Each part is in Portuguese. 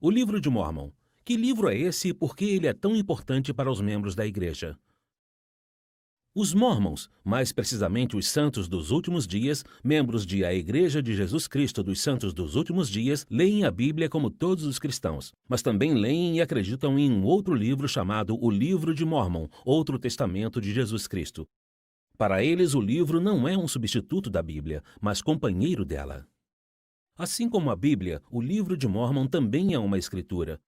O Livro de Mórmon. Que livro é esse e por que ele é tão importante para os membros da Igreja? Os Mormons, mais precisamente os Santos dos Últimos Dias, membros de A Igreja de Jesus Cristo dos Santos dos Últimos Dias, leem a Bíblia como todos os cristãos, mas também leem e acreditam em um outro livro chamado o Livro de Mórmon, outro testamento de Jesus Cristo. Para eles, o livro não é um substituto da Bíblia, mas companheiro dela. Assim como a Bíblia, o Livro de Mórmon também é uma escritura.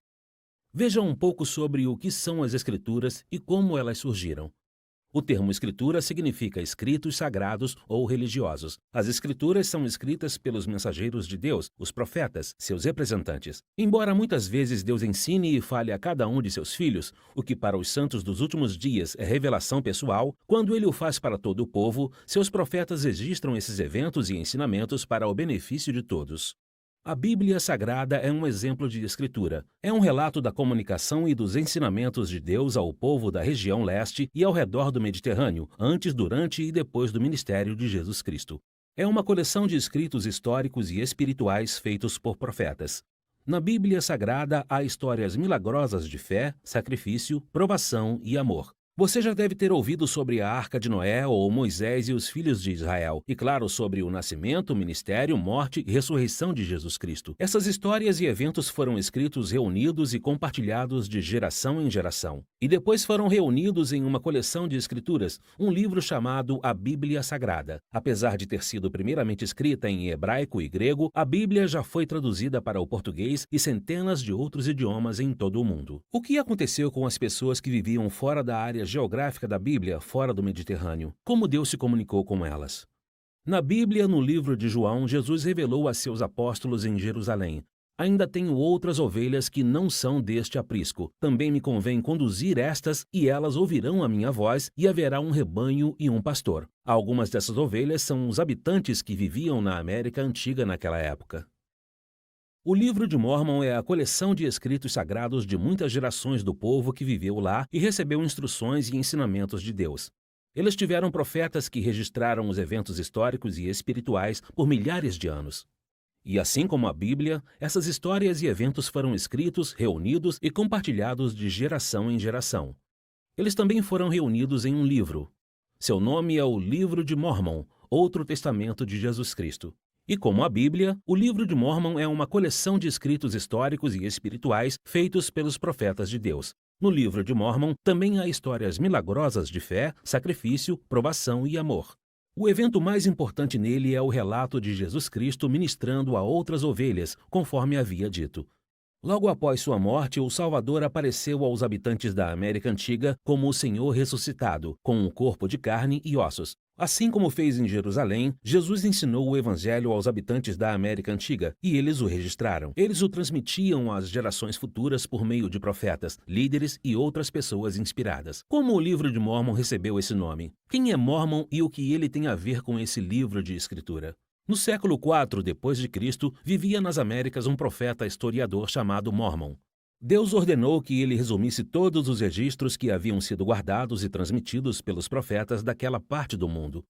Veja um pouco sobre o que são as Escrituras e como elas surgiram. O termo escritura significa escritos sagrados ou religiosos. As escrituras são escritas pelos mensageiros de Deus, os profetas, seus representantes. Embora muitas vezes Deus ensine e fale a cada um de seus filhos, o que para os santos dos últimos dias é revelação pessoal, quando ele o faz para todo o povo, seus profetas registram esses eventos e ensinamentos para o benefício de todos. A Bíblia Sagrada é um exemplo de escritura. É um relato da comunicação e dos ensinamentos de Deus ao povo da região leste e ao redor do Mediterrâneo, antes, durante e depois do ministério de Jesus Cristo. É uma coleção de escritos históricos e espirituais feitos por profetas. Na Bíblia Sagrada há histórias milagrosas de fé, sacrifício, provação e amor. Você já deve ter ouvido sobre a Arca de Noé ou Moisés e os filhos de Israel, e claro, sobre o nascimento, ministério, morte e ressurreição de Jesus Cristo. Essas histórias e eventos foram escritos, reunidos e compartilhados de geração em geração. E depois foram reunidos em uma coleção de escrituras, um livro chamado a Bíblia Sagrada. Apesar de ter sido primeiramente escrita em hebraico e grego, a Bíblia já foi traduzida para o português e centenas de outros idiomas em todo o mundo. O que aconteceu com as pessoas que viviam fora da área geográfica da Bíblia, fora do Mediterrâneo? Como Deus se comunicou com elas? Na Bíblia, no livro de João, Jesus revelou a seus apóstolos em Jerusalém: ainda tenho outras ovelhas que não são deste aprisco. Também me convém conduzir estas, e elas ouvirão a minha voz, e haverá um rebanho e um pastor. Algumas dessas ovelhas são os habitantes que viviam na América Antiga naquela época. O Livro de Mórmon é a coleção de escritos sagrados de muitas gerações do povo que viveu lá e recebeu instruções e ensinamentos de Deus. Eles tiveram profetas que registraram os eventos históricos e espirituais por milhares de anos. E assim como a Bíblia, essas histórias e eventos foram escritos, reunidos e compartilhados de geração em geração. Eles também foram reunidos em um livro. Seu nome é o Livro de Mórmon, outro testamento de Jesus Cristo. E como a Bíblia, o Livro de Mórmon é uma coleção de escritos históricos e espirituais feitos pelos profetas de Deus. No Livro de Mórmon também há histórias milagrosas de fé, sacrifício, provação e amor. O evento mais importante nele é o relato de Jesus Cristo ministrando a outras ovelhas, conforme havia dito. Logo após sua morte, o Salvador apareceu aos habitantes da América Antiga como o Senhor ressuscitado, com um corpo de carne e ossos. Assim como fez em Jerusalém, Jesus ensinou o Evangelho aos habitantes da América Antiga, e eles o registraram. Eles o transmitiam às gerações futuras por meio de profetas, líderes e outras pessoas inspiradas. Como o Livro de Mórmon recebeu esse nome? Quem é Mórmon e o que ele tem a ver com esse livro de escritura? No século IV d.C., vivia nas Américas um profeta historiador chamado Mórmon. Deus ordenou que ele resumisse todos os registros que haviam sido guardados e transmitidos pelos profetas daquela parte do mundo.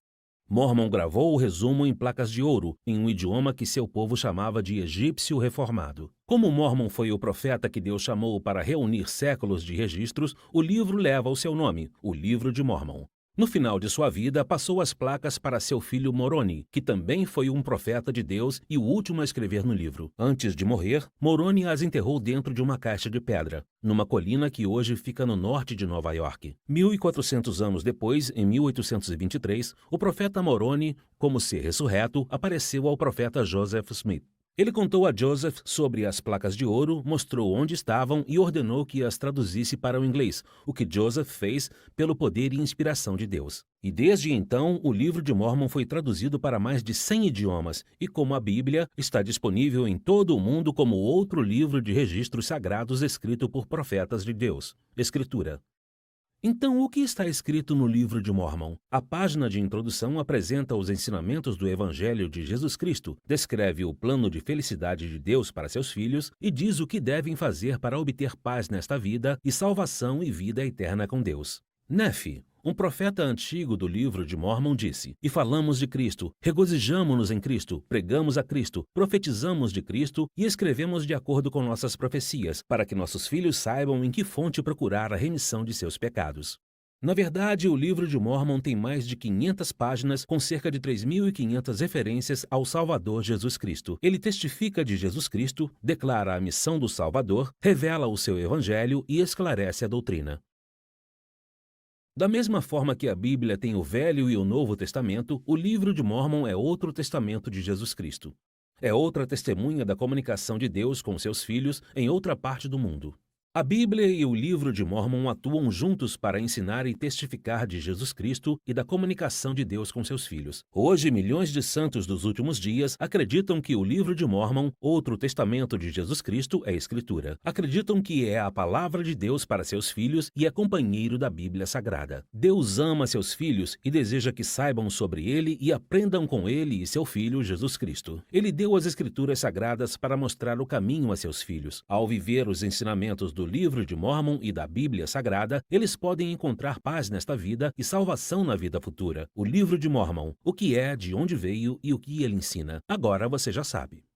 Mórmon gravou o resumo em placas de ouro, em um idioma que seu povo chamava de egípcio reformado. Como Mórmon foi o profeta que Deus chamou para reunir séculos de registros, o livro leva o seu nome, o Livro de Mórmon. No final de sua vida, passou as placas para seu filho Moroni, que também foi um profeta de Deus e o último a escrever no livro. Antes de morrer, Moroni as enterrou dentro de uma caixa de pedra, numa colina que hoje fica no norte de Nova York. 1400 anos depois, em 1823, o profeta Moroni, como ser ressurreto, apareceu ao profeta Joseph Smith. Ele contou a Joseph sobre as placas de ouro, mostrou onde estavam e ordenou que as traduzisse para o inglês, o que Joseph fez pelo poder e inspiração de Deus. E desde então, o Livro de Mórmon foi traduzido para mais de 100 idiomas e, como a Bíblia, está disponível em todo o mundo como outro livro de registros sagrados escrito por profetas de Deus. Escritura. Então, o que está escrito no Livro de Mórmon? A página de introdução apresenta os ensinamentos do Evangelho de Jesus Cristo, descreve o plano de felicidade de Deus para seus filhos e diz o que devem fazer para obter paz nesta vida e salvação e vida eterna com Deus. Nefe, um profeta antigo do livro de Mórmon, disse: E falamos de Cristo, regozijamo-nos em Cristo, pregamos a Cristo, profetizamos de Cristo e escrevemos de acordo com nossas profecias, para que nossos filhos saibam em que fonte procurar a remissão de seus pecados. Na verdade, o livro de Mórmon tem mais de 500 páginas com cerca de 3.500 referências ao Salvador Jesus Cristo. Ele testifica de Jesus Cristo, declara a missão do Salvador, revela o seu evangelho e esclarece a doutrina. Da mesma forma que a Bíblia tem o Velho e o Novo Testamento, o livro de Mórmon é outro testamento de Jesus Cristo. É outra testemunha da comunicação de Deus com seus filhos em outra parte do mundo. A Bíblia e o livro de Mórmon atuam juntos para ensinar e testificar de Jesus Cristo e da comunicação de Deus com seus filhos. Hoje, milhões de santos dos últimos dias acreditam que o livro de Mórmon, outro testamento de Jesus Cristo, é Escritura. Acreditam que é a palavra de Deus para seus filhos e é companheiro da Bíblia Sagrada. Deus ama seus filhos e deseja que saibam sobre ele e aprendam com ele e seu filho Jesus Cristo. Ele deu as Escrituras Sagradas para mostrar o caminho a seus filhos. Ao viver os ensinamentos do livro de Mórmon e da Bíblia Sagrada, eles podem encontrar paz nesta vida e salvação na vida futura. O livro de Mórmon, o que é, de onde veio e o que ele ensina. Agora você já sabe.